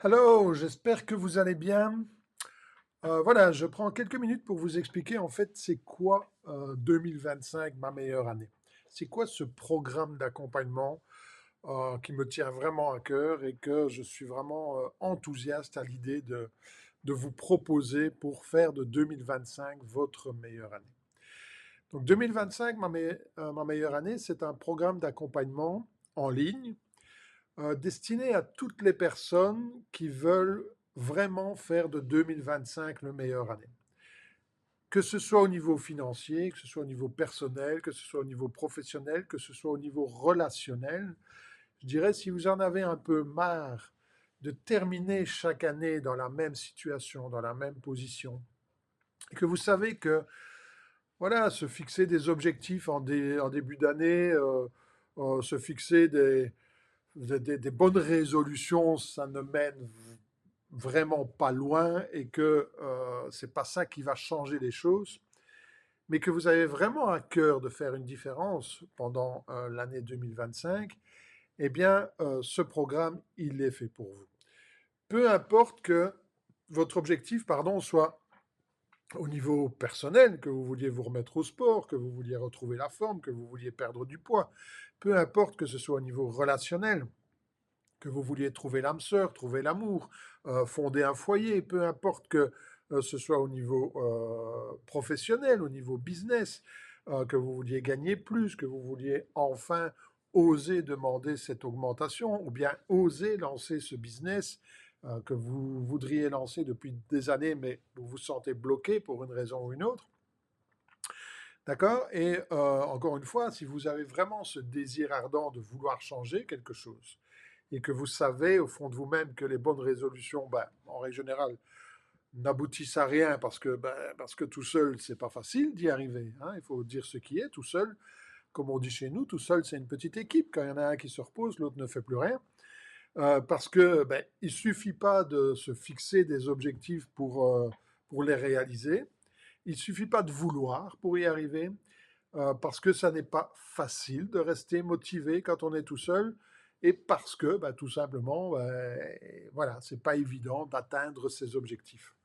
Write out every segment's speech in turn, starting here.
Hello, j'espère que vous allez bien. Voilà, je prends quelques minutes pour vous expliquer en fait c'est quoi 2025, ma meilleure année. C'est quoi ce programme d'accompagnement qui me tient vraiment à cœur et que je suis vraiment enthousiaste à l'idée de vous proposer pour faire de 2025 votre meilleure année. Donc 2025, ma meilleure année, c'est un programme d'accompagnement en ligne destiné à toutes les personnes qui veulent vraiment faire de 2025 le meilleure année. Que ce soit au niveau financier, que ce soit au niveau personnel, que ce soit au niveau professionnel, que ce soit au niveau relationnel, je dirais si vous en avez un peu marre de terminer chaque année dans la même situation, dans la même position, et que vous savez que voilà, se fixer des objectifs en début d'année, se fixer des bonnes résolutions, ça ne mène vraiment pas loin et que c'est pas ça qui va changer les choses, mais que vous avez vraiment à cœur de faire une différence pendant l'année 2025, eh bien, ce programme, il est fait pour vous. Peu importe que votre objectif, pardon, soit au niveau personnel, que vous vouliez vous remettre au sport, que vous vouliez retrouver la forme, que vous vouliez perdre du poids, peu importe que ce soit au niveau relationnel, que vous vouliez trouver l'âme sœur, trouver l'amour, fonder un foyer, peu importe que ce soit au niveau professionnel, au niveau business, que vous vouliez gagner plus, que vous vouliez enfin oser demander cette augmentation, ou bien oser lancer ce business que vous voudriez lancer depuis des années, mais vous vous sentez bloqué pour une raison ou une autre. D'accord. Et encore une fois, si vous avez vraiment ce désir ardent de vouloir changer quelque chose, et que vous savez au fond de vous-même que les bonnes résolutions, ben, en règle générale, n'aboutissent à rien parce que tout seul, c'est pas facile d'y arriver. Hein, il faut dire ce qui est, tout seul. Comme on dit chez nous, tout seul, c'est une petite équipe. Quand il y en a un qui se repose, l'autre ne fait plus rien. Parce que ben, il suffit pas de se fixer des objectifs pour les réaliser. Il suffit pas de vouloir pour y arriver. Parce que ça n'est pas facile de rester motivé quand on est tout seul et parce que bah, tout simplement, voilà, c'est pas évident d'atteindre ses objectifs.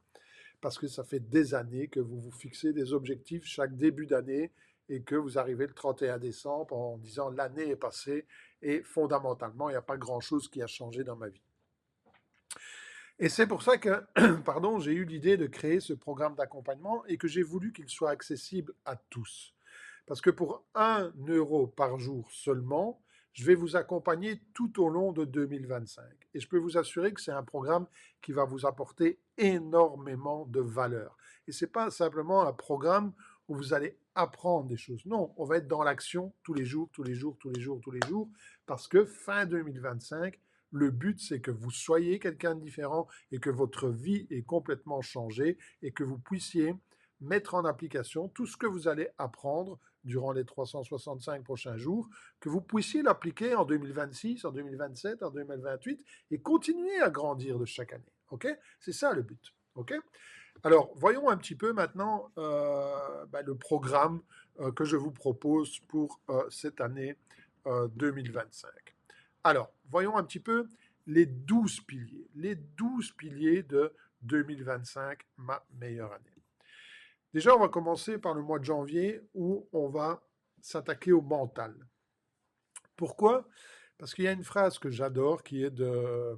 Parce que ça fait des années que vous vous fixez des objectifs chaque début d'année et que vous arrivez le 31 décembre en disant l'année est passée et fondamentalement, il n'y a pas grand-chose qui a changé dans ma vie. Et c'est pour ça que, pardon, j'ai eu l'idée de créer ce programme d'accompagnement et que j'ai voulu qu'il soit accessible à tous. Parce que pour 1 € par jour seulement, je vais vous accompagner tout au long de 2025. Et je peux vous assurer que c'est un programme qui va vous apporter énormément de valeur. Et c'est pas simplement un programme où vous allez apprendre des choses. Non, on va être dans l'action tous les jours, tous les jours, tous les jours, tous les jours, parce que fin 2025, le but, c'est que vous soyez quelqu'un de différent et que votre vie est complètement changée et que vous puissiez mettre en application tout ce que vous allez apprendre durant les 365 prochains jours, que vous puissiez l'appliquer en 2026, en 2027, en 2028 et continuer à grandir de chaque année. OK? C'est ça le but. OK? Alors, voyons un petit peu maintenant le programme que je vous propose pour cette année 2025. Alors, voyons un petit peu les 12 piliers de 2025, ma meilleure année. Déjà, on va commencer par le mois de janvier où on va s'attaquer au mental. Pourquoi? Parce qu'il y a une phrase que j'adore qui est de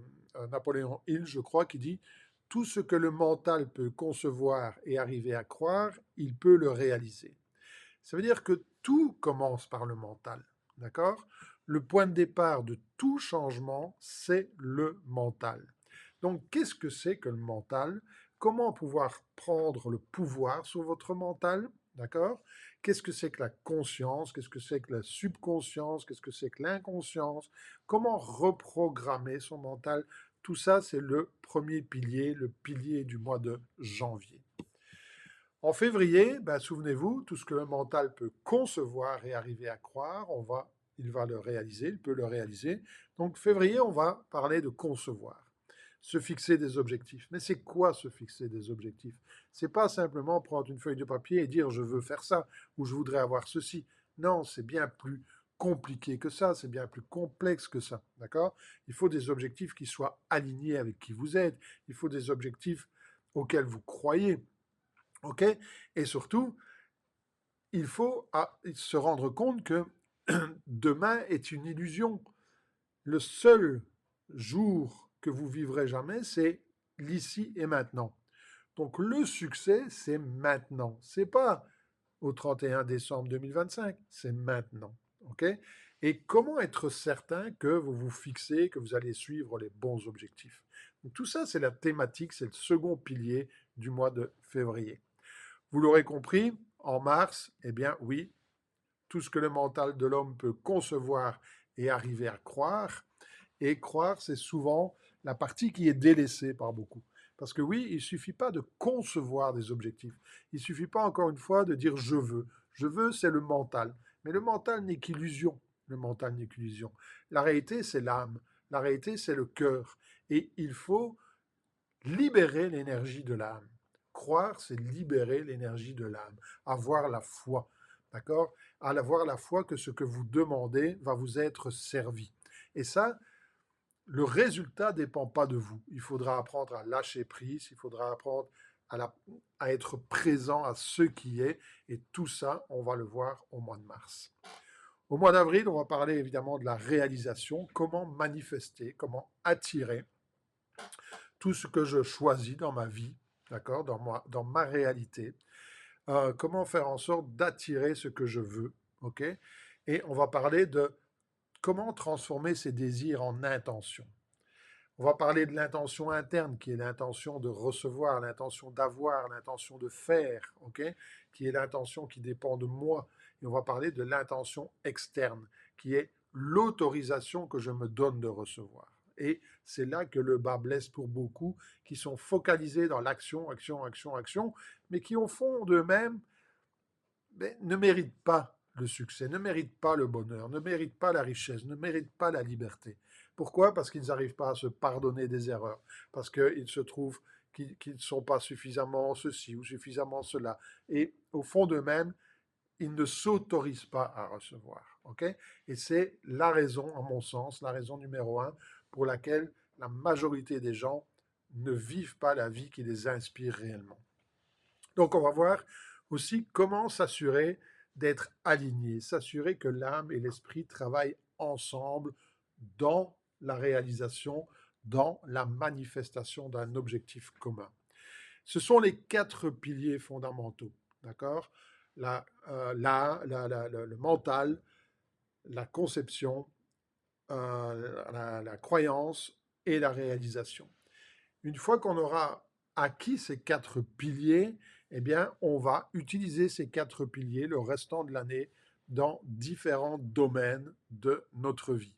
Napoléon Hill, je crois, qui dit tout ce que le mental peut concevoir et arriver à croire, il peut le réaliser. Ça veut dire que tout commence par le mental. D'accord? Le point de départ de tout changement, c'est le mental. Donc, qu'est-ce que c'est que le mental? Comment pouvoir prendre le pouvoir sur votre mental? D'accord? Qu'est-ce que c'est que la conscience? Qu'est-ce que c'est que la subconscience? Qu'est-ce que c'est que l'inconscience? Comment reprogrammer son mental? Tout ça, c'est le premier pilier, le pilier du mois de janvier. En février, ben, souvenez-vous, tout ce que le mental peut concevoir et arriver à croire, il va le réaliser, il peut le réaliser. Donc février, on va parler de concevoir, se fixer des objectifs. Mais c'est quoi se fixer des objectifs? C'est pas simplement prendre une feuille de papier et dire je veux faire ça ou je voudrais avoir ceci. Non, c'est bien plus compliqué que ça, c'est bien plus complexe que ça, d'accord? Il faut des objectifs qui soient alignés avec qui vous êtes, il faut des objectifs auxquels vous croyez, ok? Et surtout, il faut se rendre compte que demain est une illusion. Le seul jour que vous vivrez jamais, c'est l'ici et maintenant. Donc le succès, c'est maintenant. C'est pas au 31 décembre 2025, c'est maintenant. OK? Et comment être certain que vous vous fixez, que vous allez suivre les bons objectifs? Donc, tout ça, c'est la thématique, c'est le second pilier du mois de février. Vous l'aurez compris, en mars, eh bien oui, tout ce que le mental de l'homme peut concevoir et arriver à croire. Et croire, c'est souvent la partie qui est délaissée par beaucoup. Parce que oui, il ne suffit pas de concevoir des objectifs. Il ne suffit pas, encore une fois, de dire je veux. Je veux, c'est le mental. Mais le mental n'est qu'illusion. Le mental n'est qu'illusion. La réalité, c'est l'âme. La réalité, c'est le cœur. Et il faut libérer l'énergie de l'âme. Croire, c'est libérer l'énergie de l'âme. Avoir la foi. D'accord? Avoir la foi que ce que vous demandez va vous être servi. Et ça, le résultat ne dépend pas de vous. Il faudra apprendre à lâcher prise, il faudra apprendre à être présent à ce qui est. Et tout ça, on va le voir au mois de mars. Au mois d'avril, on va parler évidemment de la réalisation, comment manifester, comment attirer tout ce que je choisis dans ma vie, d'accord, dans ma réalité. Comment faire en sorte d'attirer ce que je veux, ok? Et on va parler de comment transformer ces désirs en intention. On va parler de l'intention interne, qui est l'intention de recevoir, l'intention d'avoir, l'intention de faire, ok? Qui est l'intention qui dépend de moi. Et on va parler de l'intention externe, qui est l'autorisation que je me donne de recevoir. Et c'est là que le bas blesse pour beaucoup, qui sont focalisés dans l'action, action, action, action, mais qui au fond d'eux-mêmes ne méritent pas le succès, ne méritent pas le bonheur, ne méritent pas la richesse, ne méritent pas la liberté. Pourquoi? Parce qu'ils n'arrivent pas à se pardonner des erreurs, parce qu'ils se trouvent qu'ils ne sont pas suffisamment ceci ou suffisamment cela. Et au fond d'eux-mêmes, ils ne s'autorisent pas à recevoir. Okay? Et c'est la raison, à mon sens, la raison numéro un pour laquelle la majorité des gens ne vivent pas la vie qui les inspire réellement. Donc on va voir aussi comment s'assurer d'être aligné, s'assurer que l'âme et l'esprit travaillent ensemble dans la réalisation, dans la manifestation d'un objectif commun. Ce sont les 4 piliers fondamentaux, d'accord? Le mental, la conception, la croyance et la réalisation. Une fois qu'on aura acquis ces 4 piliers, eh bien, on va utiliser ces 4 piliers le restant de l'année dans différents domaines de notre vie.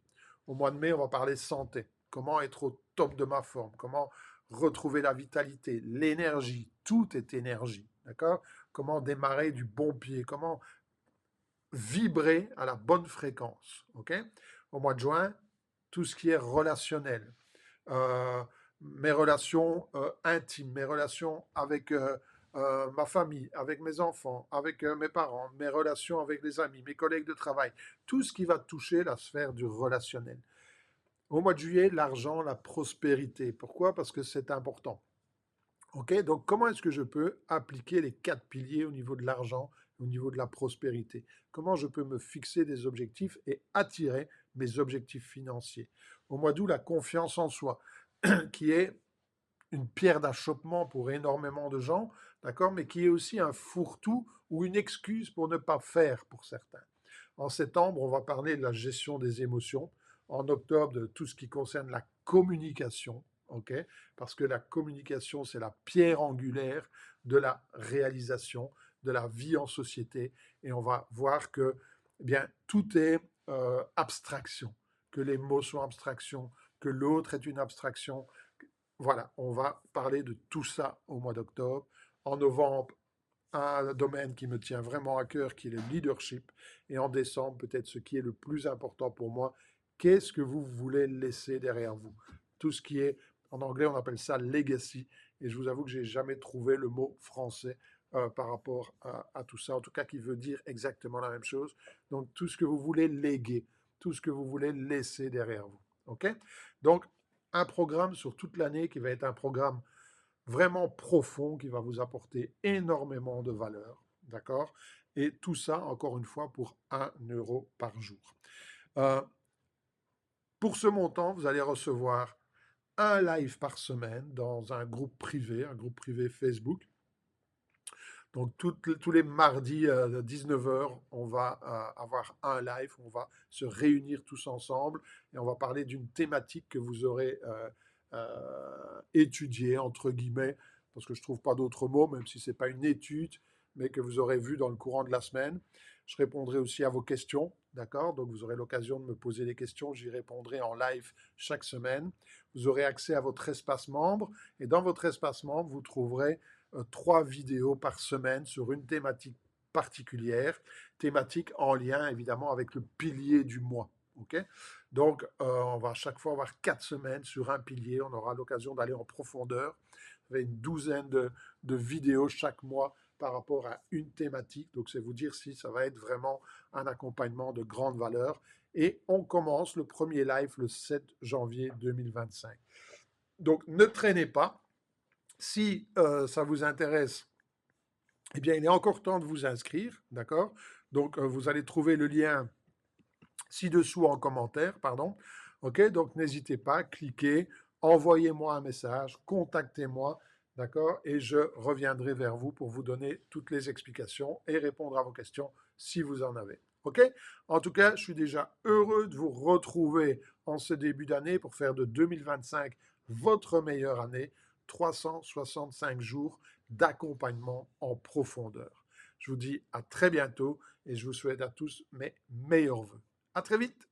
Au mois de mai, on va parler santé. Comment être au top de ma forme, comment retrouver la vitalité, l'énergie, tout est énergie, d'accord? Comment démarrer du bon pied, comment vibrer à la bonne fréquence, ok? Au mois de juin, tout ce qui est relationnel, euh, mes relations intimes, mes relations avec ma famille, avec mes enfants, avec mes parents, mes relations avec les amis, mes collègues de travail, tout ce qui va toucher la sphère du relationnel. Au mois de juillet, l'argent, la prospérité. Pourquoi? Parce que c'est important. Ok, donc comment est-ce que je peux appliquer les 4 piliers au niveau de l'argent, au niveau de la prospérité? Comment je peux me fixer des objectifs et attirer mes objectifs financiers? Au mois d'août, la confiance en soi, qui est une pierre d'achoppement pour énormément de gens, d'accord, mais qui est aussi un fourre-tout ou une excuse pour ne pas faire pour certains. En septembre, on va parler de la gestion des émotions. En octobre, de tout ce qui concerne la communication, ok, parce que la communication, c'est la pierre angulaire de la réalisation, de la vie en société. Et on va voir que, eh bien, tout est abstraction, que les mots sont abstraction, que l'autre est une abstraction. Voilà, on va parler de tout ça au mois d'octobre. En novembre, un domaine qui me tient vraiment à cœur, qui est le leadership. Et en décembre, peut-être ce qui est le plus important pour moi, qu'est-ce que vous voulez laisser derrière vous? Tout ce qui est, en anglais, on appelle ça legacy. Et je vous avoue que j'ai jamais trouvé le mot français par rapport à tout ça, en tout cas qui veut dire exactement la même chose. Donc tout ce que vous voulez léguer, tout ce que vous voulez laisser derrière vous. OK? Donc un programme sur toute l'année qui va être un programme vraiment profond, qui va vous apporter énormément de valeur. D'accord? Et tout ça, encore une fois, pour 1 € par jour. Euh, pour ce montant, vous allez recevoir un live par semaine dans un groupe privé Facebook. Donc tous les mardis à 19 heures, on va avoir un live, on va se réunir tous ensemble et on va parler d'une thématique que vous aurez étudiée, entre guillemets, parce que je ne trouve pas d'autre mot, même si ce n'est pas une étude, mais que vous aurez vu dans le courant de la semaine. Je répondrai aussi à vos questions, d'accord? Donc vous aurez l'occasion de me poser des questions, j'y répondrai en live chaque semaine. Vous aurez accès à votre espace membre et dans votre espace membre, vous trouverez 3 vidéos par semaine sur une thématique particulière, thématique en lien évidemment avec le pilier du mois. Okay, donc, on va à chaque fois avoir 4 semaines sur un pilier. On aura l'occasion d'aller en profondeur. Vous avez une douzaine de vidéos chaque mois par rapport à une thématique. Donc, c'est vous dire si ça va être vraiment un accompagnement de grande valeur. Et on commence le premier live le 7 janvier 2025. Donc, ne traînez pas. Si ça vous intéresse, eh bien, il est encore temps de vous inscrire, d'accord? Donc, vous allez trouver le lien ci-dessous en commentaire, pardon. OK? Donc, n'hésitez pas, cliquez, envoyez-moi un message, contactez-moi, d'accord? Et je reviendrai vers vous pour vous donner toutes les explications et répondre à vos questions si vous en avez. OK? En tout cas, je suis déjà heureux de vous retrouver en ce début d'année pour faire de 2025 votre meilleure année, 365 jours d'accompagnement en profondeur. Je vous dis à très bientôt et je vous souhaite à tous mes meilleurs vœux. À très vite.